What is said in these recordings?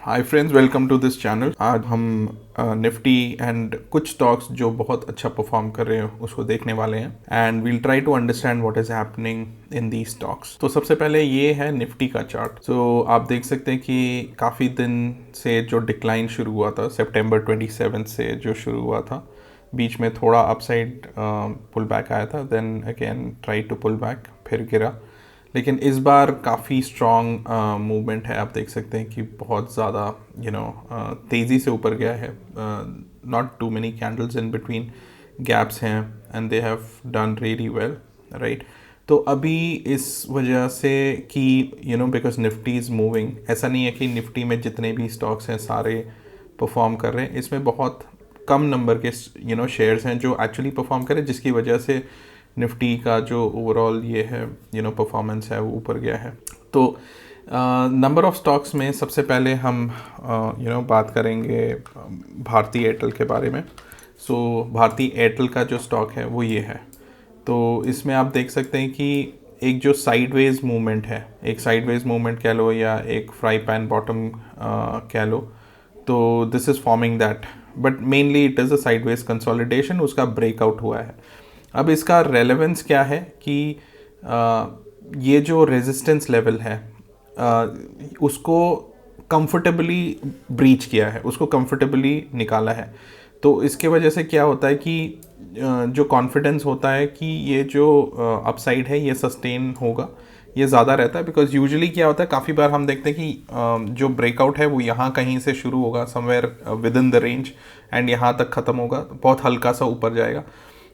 Hi friends, welcome to this channel. आज हम Nifty and कुछ स्टॉक्स जो बहुत अच्छा परफॉर्म कर रहे हैं उसको देखने वाले हैं and we'll try to understand what is happening in the stocks. तो सबसे पहले ये है निफ्टी का चार्ट। तो आप देख सकते हैं कि काफ़ी दिन से जो डिक्लाइन शुरू हुआ था, सितंबर 27 से जो शुरू हुआ था, बीच में थोड़ा अपसाइड पुल बैक आया था, then again try to pull back, फिर गिरा। लेकिन इस बार काफ़ी स्ट्रॉन्ग मूवमेंट है। आप देख सकते हैं कि बहुत ज़्यादा तेज़ी से ऊपर गया है। Not too many candles in between, gaps हैं and they have done really well, right. तो अभी इस वजह से कि बिकॉज निफ्टी इज़ मूविंग, ऐसा नहीं है कि निफ्टी में जितने भी स्टॉक्स हैं सारे परफॉर्म कर रहे हैं। इसमें बहुत कम नंबर के शेयर्स हैं जो एक्चुअली परफॉर्म करें, जिसकी वजह से निफ्टी का जो ओवरऑल ये है परफॉर्मेंस है वो ऊपर गया है। तो नंबर ऑफ स्टॉक्स में सबसे पहले हम बात करेंगे भारती एयरटेल के बारे में। सो भारती एयरटेल का जो स्टॉक है वो ये है। तो इसमें आप देख सकते हैं कि एक जो साइडवेज मूवमेंट है, एक साइडवेज मूवमेंट कह लो या एक फ्राई पैन बॉटम कह लो, तो this is forming that, but mainly it is a sideways consolidation. उसका ब्रेकआउट हुआ है। अब इसका रेलेवेंस क्या है कि ये जो रेजिस्टेंस लेवल है उसको कंफर्टेबली ब्रीच किया है, उसको कंफर्टेबली निकाला है। तो इसके वजह से क्या होता है कि जो कॉन्फिडेंस होता है कि ये जो अपसाइड है ये सस्टेन होगा, ये ज़्यादा रहता है। बिकॉज यूजुअली क्या होता है, काफ़ी बार हम देखते हैं कि जो ब्रेकआउट है वो यहाँ कहीं से शुरू होगा, somewhere with in the range, and यहाँ तक ख़त्म होगा, बहुत हल्का सा ऊपर जाएगा,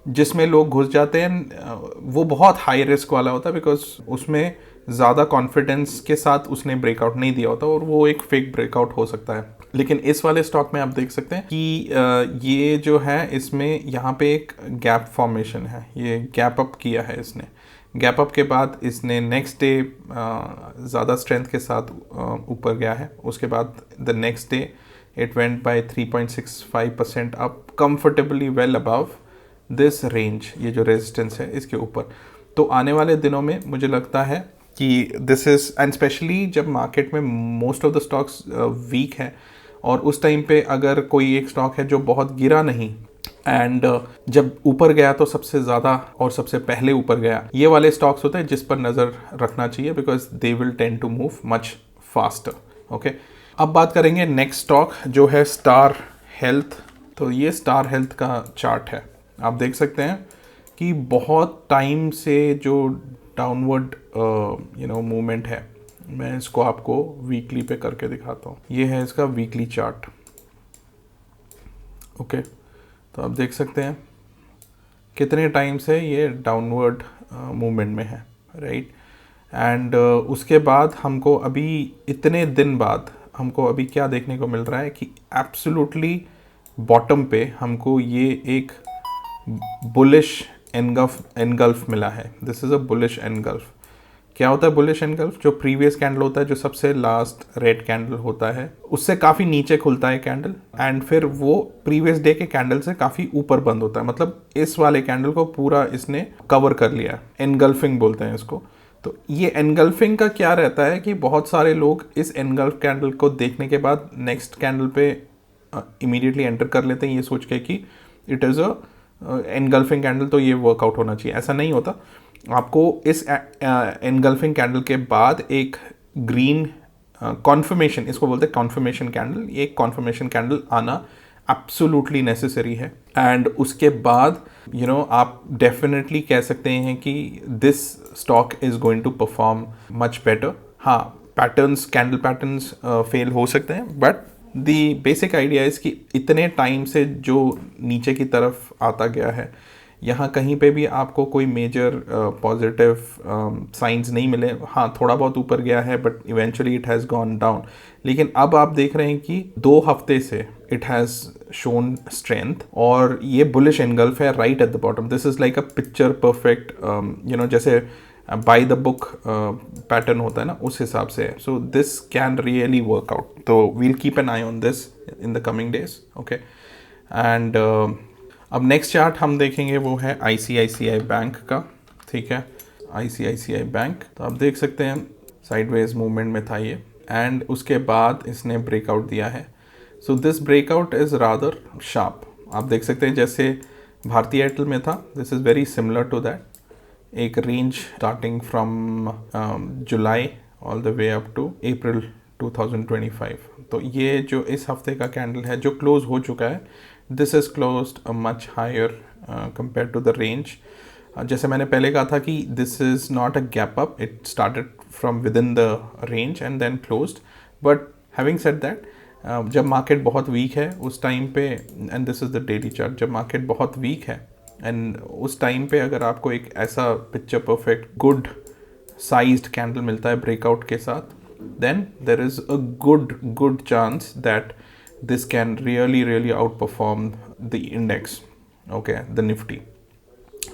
जिसमें लोग घुस जाते हैं। वो बहुत हाई रिस्क वाला होता है बिकॉज उसमें ज़्यादा कॉन्फिडेंस के साथ उसने ब्रेकआउट नहीं दिया होता और वो एक फेक ब्रेकआउट हो सकता है। लेकिन इस वाले स्टॉक में आप देख सकते हैं कि ये जो है इसमें यहाँ पे एक गैप फॉर्मेशन है, ये गैप अप किया है इसने। गैप अप के बाद इसने नेक्स्ट डे ज़्यादा स्ट्रेंथ के साथ ऊपर गया है। उसके बाद the next day it went by 3.65% up, comfortably well above this range, ये जो रेजिस्टेंस है इसके ऊपर। तो आने वाले दिनों में मुझे लगता है कि दिस इज़, एंड स्पेशली जब मार्केट में most of the stocks weak है और उस टाइम पे अगर कोई एक स्टॉक है जो बहुत गिरा नहीं एंड जब ऊपर गया तो सबसे ज़्यादा और सबसे पहले ऊपर गया, ये वाले स्टॉक्स होते हैं जिस पर नज़र रखना चाहिए because they will tend to move much faster. Okay, अब बात करेंगे नेक्स्ट स्टॉक जो है स्टार हेल्थ। तो ये स्टार हेल्थ का चार्ट है। आप देख सकते हैं कि बहुत टाइम से जो डाउनवर्ड मूवमेंट है, मैं इसको आपको वीकली पे करके दिखाता हूँ। ये है इसका वीकली चार्ट। ओके, तो आप देख सकते हैं कितने टाइम से ये डाउनवर्ड मूवमेंट में है, राइट। एंड उसके बाद हमको अभी इतने दिन बाद हमको अभी क्या देखने को मिल रहा है कि एब्सोल्युटली बॉटम पे हमको ये एक बुलिश एनगल्फ मिला है। This is a bullish engulf. क्या होता है बुलिश एनगल्फ? जो प्रीवियस कैंडल होता है, जो सबसे लास्ट रेड कैंडल होता है, उससे काफ़ी नीचे खुलता है कैंडल एंड फिर वो प्रीवियस डे के कैंडल से काफ़ी ऊपर बंद होता है। मतलब इस वाले कैंडल को पूरा इसने कवर कर लिया। एनगल्फिंग बोलते हैं इसको। तो ये एनगल्फिंग का क्या रहता है कि बहुत सारे लोग इस एनगल्फ कैंडल को देखने के बाद नेक्स्ट कैंडल पे इमीडिएटली एंटर कर लेते हैं, ये सोच के कि it is a engulfing candle, तो ये वर्कआउट होना चाहिए। ऐसा नहीं होता। आपको इस एनगल्फिंग कैंडल के बाद एक ग्रीन कॉन्फर्मेशन, इसको बोलते हैं कॉन्फर्मेशन कैंडल, एक कॉन्फर्मेशन कैंडल आना एब्सोल्युटली नेसेसरी है। एंड उसके बाद आप डेफिनेटली कह सकते हैं कि this stock is going to perform much better. हाँ, पैटर्न्स, कैंडल पैटर्न्स फेल हो सकते हैं, but the basic idea is कि इतने टाइम से जो नीचे की तरफ आता गया है, यहाँ कहीं पे भी आपको कोई मेजर पॉजिटिव साइंस नहीं मिले। हाँ, थोड़ा बहुत ऊपर गया है but eventually it has gone down. लेकिन अब आप देख रहे हैं कि 2 हफ्ते से इट हैज़ शोन स्ट्रेंथ और ये बुलिश एनगल्फ है right at the bottom. This is like a picture perfect, जैसे बाय द बुक पैटर्न होता है ना, उस हिसाब से है। So this can really work out. तो we'll keep an eye on this in the coming days. Okay, and अब नेक्स्ट चार्ट हम देखेंगे वो है आईसीआईसीआई बैंक का। ठीक है, आईसीआईसीआई बैंक। तो आप देख सकते हैं साइडवेज मूवमेंट में था ये एंड उसके बाद इसने ब्रेकआउट दिया है. So this breakout is rather sharp. आप देख सकते हैं जैसे भारती एयरटेल में था, this is very similar to that. एक range starting from July all the way up to April 2025. तो ये जो इस हफ्ते का कैंडल है जो क्लोज हो चुका है, this is closed a much higher compare to the range. जैसे मैंने पहले कहा था कि this is not a gap up, it started from within the range and then closed. But having said that, जब मार्केट बहुत weak है उस टाइम पे, and this is the daily chart, जब मार्केट बहुत वीक है and उस time पे अगर आपको एक ऐसा picture perfect good sized candle मिलता है ब्रेकआउट के साथ, then there is a good chance that this can really outperform the index, okay, the Nifty.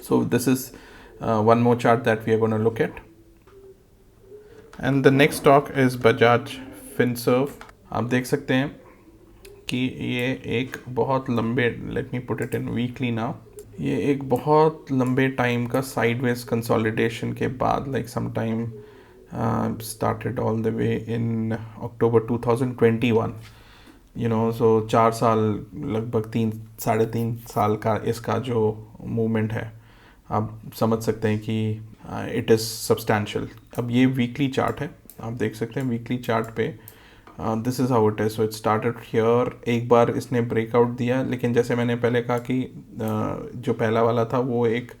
So this is one more chart that we are going to look at. And the next stock is Bajaj Finserv. आप देख सकते हैं कि ये एक बहुत लंबे, let me put it in weekly now, ये एक बहुत लंबे टाइम का साइडवेज कंसोलिडेशन के बाद, like sometime started all the way in October 2021, you know, so 4 साल, लगभग 3-3.5 साल का इसका जो मूवमेंट है, आप समझ सकते हैं कि इट इज़ सब्सटैंशियल. अब ये वीकली चार्ट है, आप देख सकते हैं वीकली चार्ट पे this is how it is. So it started here, एक बार इसने ब्रेकआउट दिया, लेकिन जैसे मैंने पहले कहा कि जो पहला वाला था वो एक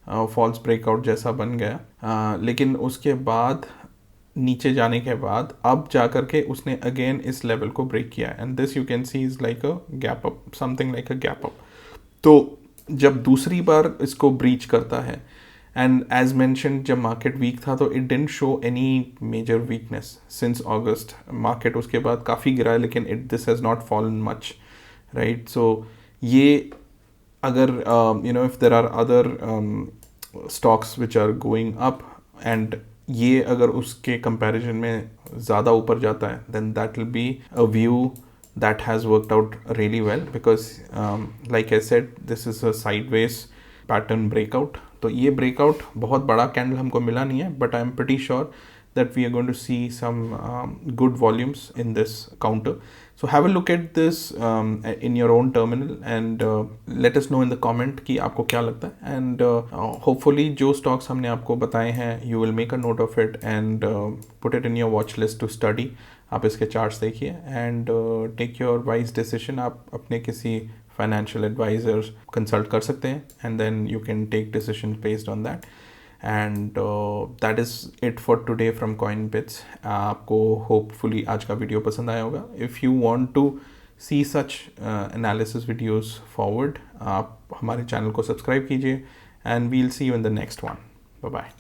फॉल्स ब्रेकआउट जैसा बन गया. लेकिन उसके बाद नीचे जाने के बाद अब जा कर के उसने अगेन इस लेवल को ब्रेक किया, and this you can see is like a gap up, something like a gap up. तो जब दूसरी बार इसको ब्रीच करता है, एंड एज मैंशनड जब मार्केट वीक था तो it didn't show any major weakness since August. Market उसके बाद काफ़ी गिरा है, लेकिन this has not fallen much, right. So ये अगर you know if there are other stocks which are going up and ये अगर उसके कंपैरिजन में ज़्यादा ऊपर जाता है, then that will be a view that has worked out really well, because like I said, this is a sideways pattern breakout. तो ये breakout बहुत बड़ा कैंडल हमको मिला नहीं है, but I am pretty sure that we are going to see some good volumes in this counter. So have a look at this in your own terminal and let us know in the comment कि आपको क्या लगता है. And hopefully जो stocks हमने आपको बताए हैं, you will make a note of it and put it in your watch list to study. आप इसके charts देखिए and take your wise decision. आप अपने किसी financial advisors consult कर सकते हैं, and then you can take decisions based on that. And that is it for today from CoinBits. आपको होपफुली आज का वीडियो पसंद आया होगा. If you want to see such analysis videos forward, आप हमारे चैनल को सब्सक्राइब कीजिए, and we'll see you in the next one. Bye bye.